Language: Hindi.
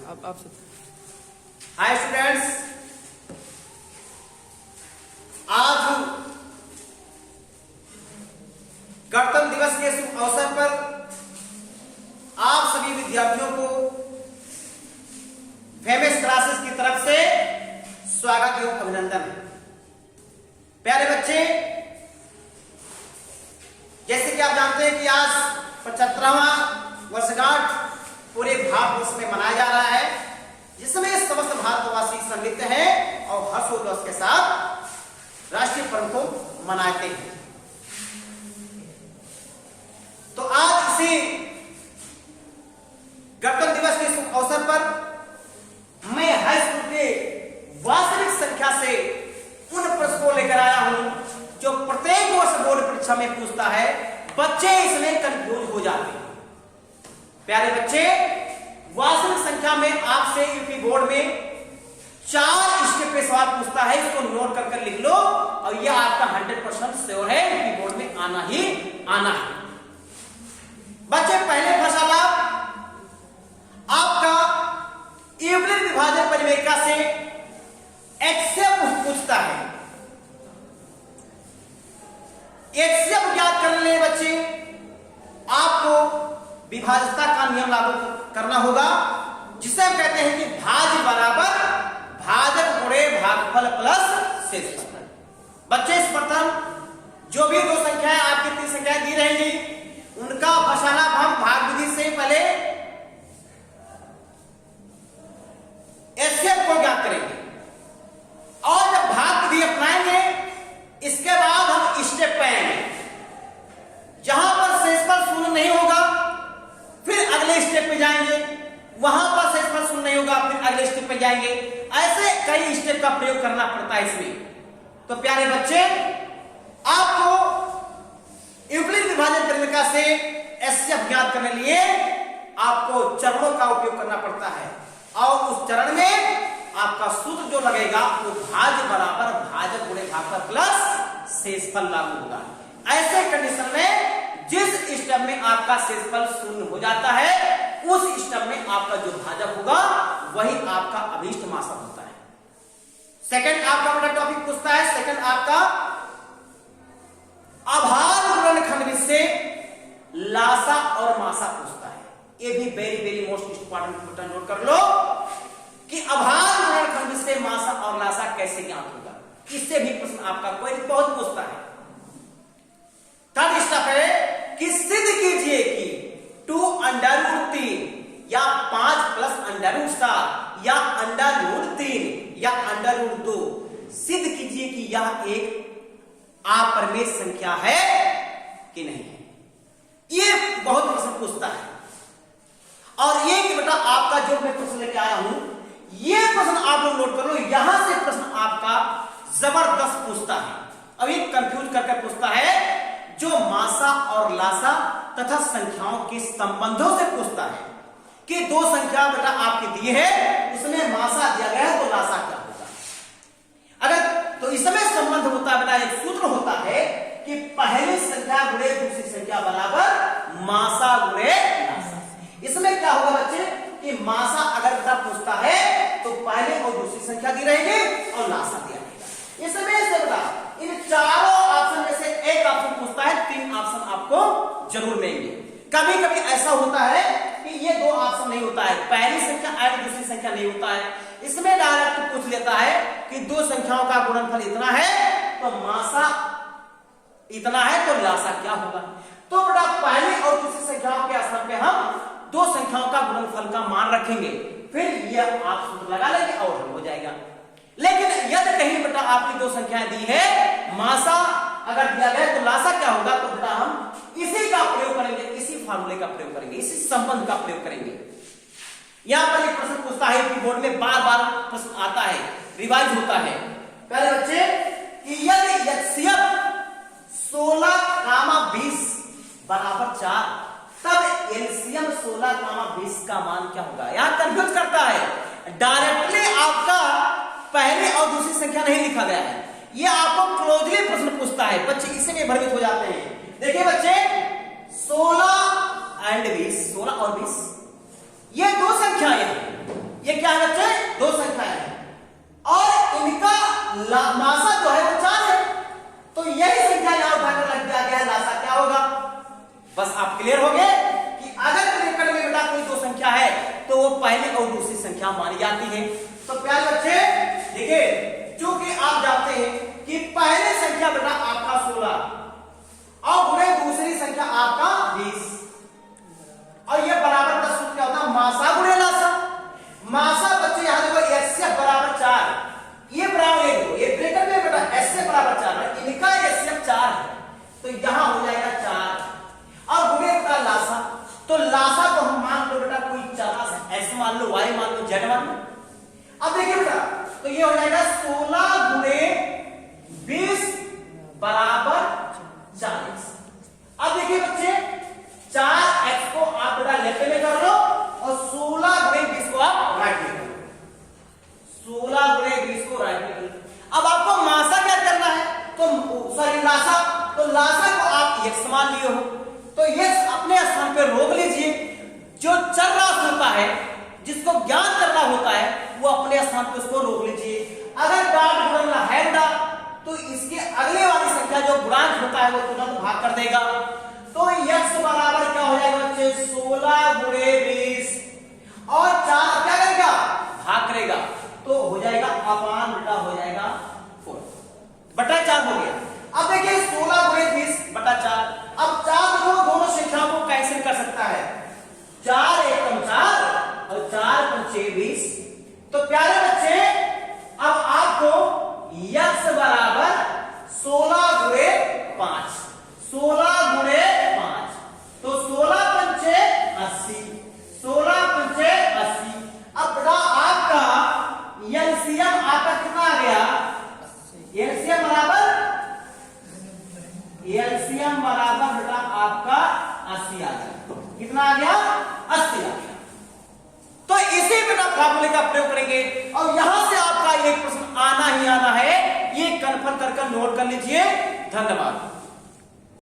आप हाय स्टूडेंट्स, आज गणतंत्र दिवस के शुभ अवसर पर आप सभी विद्यार्थियों को फेमस क्लासेस की तरफ से स्वागत एवं अभिनंदन। प्यारे बच्चे, जैसे कि आप जानते हैं कि आज 75वां वर्षगांठ पूरे भारतवर्ष में मनाया जा रहा है, जिसमें समस्त भारतवासी सम्मिलित हैं और हर्षोल्लास के साथ राष्ट्रीय पर्व को मनाते हैं। तो आज इसी गणतंत्र दिवस के शुभ अवसर पर मैं हाई स्कूल के वास्तविक संख्या से उन प्रश्न को लेकर आया हूं जो प्रत्येक वर्ष बोर्ड परीक्षा में पूछता है। बच्चे इसमें कंफ्यूज हो जाते हैं। प्यारे बच्चे, वास्तविक संख्या में आपसे यूपी बोर्ड में 4 स्टेप पे सवाल पूछता है, इसको नोट कर लिख लो और यह आपका 100% श्योर है, यूपी बोर्ड में आना ही आना है। बच्चे, पहले फर्स्ट आपका यूक्लिड विभाजन परिमेयिका से एक्सेप पूछता है। एक्सेप ज्ञात करने लिए बच्चे आपको विभाज्यता का नियम लागू करना होगा, जिसे हम कहते हैं कि भाज्य बराबर भाजक गुणे भागफल प्लस शेषफल। बच्चे, इस प्रथम जो भी दो संख्याएं आपकी 3 संख्याएं दी रहेंगी, उनका फसाना हम भाग विधि से पहले एचसीएफ को ज्ञात करेंगे और जब भाग विधि अपनाएंगे, इसके बाद हम स्टेप पे आएंगे। जहां पर शेषफल शून्य नहीं होगा, फिर अगले स्टेप पे जाएंगे। वहां पर शेषफल शून्य नहीं होगा, फिर अगले स्टेप पे जाएंगे। ऐसे कई स्टेप का प्रयोग करना पड़ता है इसमें। तो प्यारे बच्चे, आपको यूक्लिड विभाजन परिमेयिका से एचसीएफ ज्ञात करने के लिए आपको चरणों का उपयोग करना पड़ता है और उस चरण में आपका सूत्र जो लगेगा वो भाज्य बराबर भाजक गुणे भागफल प्लस शेषफल लागू होगा। ऐसे कंडीशन में जिस स्टेप में आपका शेषफल शून्य हो जाता है, उस स्टेप में आपका जो भाजक होगा वही आपका अभीष्ट मासक होता है। सेकंड आपका बड़ा टॉपिक पूछता है। सेकंड आपका आभार गुणनखंड से लासा और मासा पूछता है। ये भी very very most important note कर लो कि आभार गुणनखंड से मासा और लासा कैसे ज्ञात होगा। इससे भी प्रश्न आपका कोई बहुत पूछता है। थर्ड स्टेप है कि सिद्ध कीजिए कि 2√3 या 5 + √7 या √3 या √2 सिद्ध कीजिए कि यह एक अपरिमेय संख्या है कि नहीं है। यह बहुत प्रश्न पूछता है और ये कि बेटा आपका जो मैं प्रश्न लेके आया हूं, यह प्रश्न आप लोग नोट कर लो। यहां से प्रश्न आपका जबरदस्त पूछता है। अब ये कंफ्यूज करके पूछता है, जो मासा और लासा तथा संख्याओं के संबंधों से पूछता है कि दो संख्या बेटा आपकी दी है, उसमें मासा दिया गया है तो लासा क्या होगा। अगर तो इसमें संबंध होता है बेटा, एक सूत्र होता है कि पहली संख्या गुणे दूसरी संख्या बराबर मासा गुणे लासा। इसमें क्या होगा बच्चे कि मासा अगर बेटा पूछता है तो पहले और दूसरी संख्या दी रहेगी और लासा दिया रहेगा। इसमें से बेटा इन चारों ऑप्शन में से एक ऑप्शन पूछता है, 3 ऑप्शन आपको जरूर मिलेंगे। कभी कभी ऐसा होता है कि ये 2 ऑप्शन नहीं होता है, पहली संख्या और दूसरी संख्या नहीं होता है। इसमें डायरेक्ट पूछ लेता है कि दो संख्याओं का गुणनफल इतना है तो मासा इतना है तो लासा क्या होगा। तो बेटा पहली और दूसरी संख्याओं के स्थान पे हम दो संख्याओं का गुणनफल का मान रखेंगे, फिर यह आप सूत्र लगा लेंगे और हल हो जाएगा। लेकिन यदि कहीं बेटा आपकी दो संख्याएं दी है, मासा अगर दिया गया तो लासा क्या होगा, तो बेटा हम इसी का प्रयोग करेंगे, इसी फार्मूले का प्रयोग करेंगे, इसी संबंध का प्रयोग करेंगे। यहां पर एक प्रश्न पूछता है कि बोर्ड में बार बार प्रश्न आता है, रिवाइज होता है। पहले बच्चे कि यदि एचसीएफ 16, 20 बराबर 4, तब एलसीएम 16, 20 का मान क्या होगा। यहां कंफ्यूज करता है। डायरेक्टली आपका पहली और दूसरी संख्या नहीं लिखा गया है, यह आपको क्लोजली प्रश्न पूछता है। बच्चे इसमें भ्रमित हो जाते हैं। देखिए बच्चे, 16 और 20 ये दो संख्याएं हैं, वो पहली और दूसरी संख्या मानी जाती है। तो प्यारे बच्चे देखिए, चूंकि आप जानते हैं कि पहली संख्या बेटा आपका 16 और गुणे दूसरी संख्या आपका 20, और ये बराबर का सूत्र क्या होता है? मासा गुणे लासा। मासा बच्चे यहां देखो एचसीएफ बराबर 4, ये बराबर 1, ये ब्रैकेट में बेटा एचसीएफ बराबर 4 है, इनका एचसीएफ 4 है, तो यहां हो जाएगा 4 और गुणे का लासा। तो लासा को हम मान लो बेटा कोई चर, ऐसे मान लो, वाई मान लो, जेड मान लो। अब देखिए बेटा, तो ये हो जाएगा 16 गुणे 20 बराबर 40। अब देखिए बच्चे, 4x को आप बेटा लेफ्ट में कर लो और 16 गुणे 20 को आप राइट में कर लो। 16 गुणे 20 को राइट में कर लो। अब आपको मासा क्या करना है? तो सॉरी लासा, तो लासा को आप x मान लिए हो, तो ये अपने स्थान पे रोक लीजिए। जो चर राशि होता है, जिसको ज्ञात करना होता है, वो अपने स्थान पे उसको रोक लीजिए। अगर डॉट गुणनखंड है बेटा, तो इसके अगले वाली संख्या जो गुणांक होता है वो तुरंत भाग कर देगा। तो x बराबर क्या हो जाएगा बच्चे? 16 गुणे 20 और 4 क्या करेगा? भाग करेगा, तो हो जाएगा अपान बेटा हो जाएगा 4 बटा 4 हो गया। अब देखिए 16 गुणे 20 बटा 4, अब 4 दोनों संख्याओं को कैंसिल कर सकता है, 4 एकम 4 और 4 पंचे 20। तो प्यारे बच्चे अब आपको x बराबर 16 गुणे 5, 16 गुणे 5, तो 16 पंचे 80, 16 पंचे 80। अब बेटा आपका एलसीएम आपका कितना आ गया? एलसीएम बराबर बेटा आपका 80 आ गया। कितना आ गया? 80 आ गया। तो इसी बेटा फार्मूले का प्रयोग करेंगे और यहां से आपका एक प्रश्न आना ही आना है, ये कन्फर्म करके नोट कर लीजिए। धन्यवाद।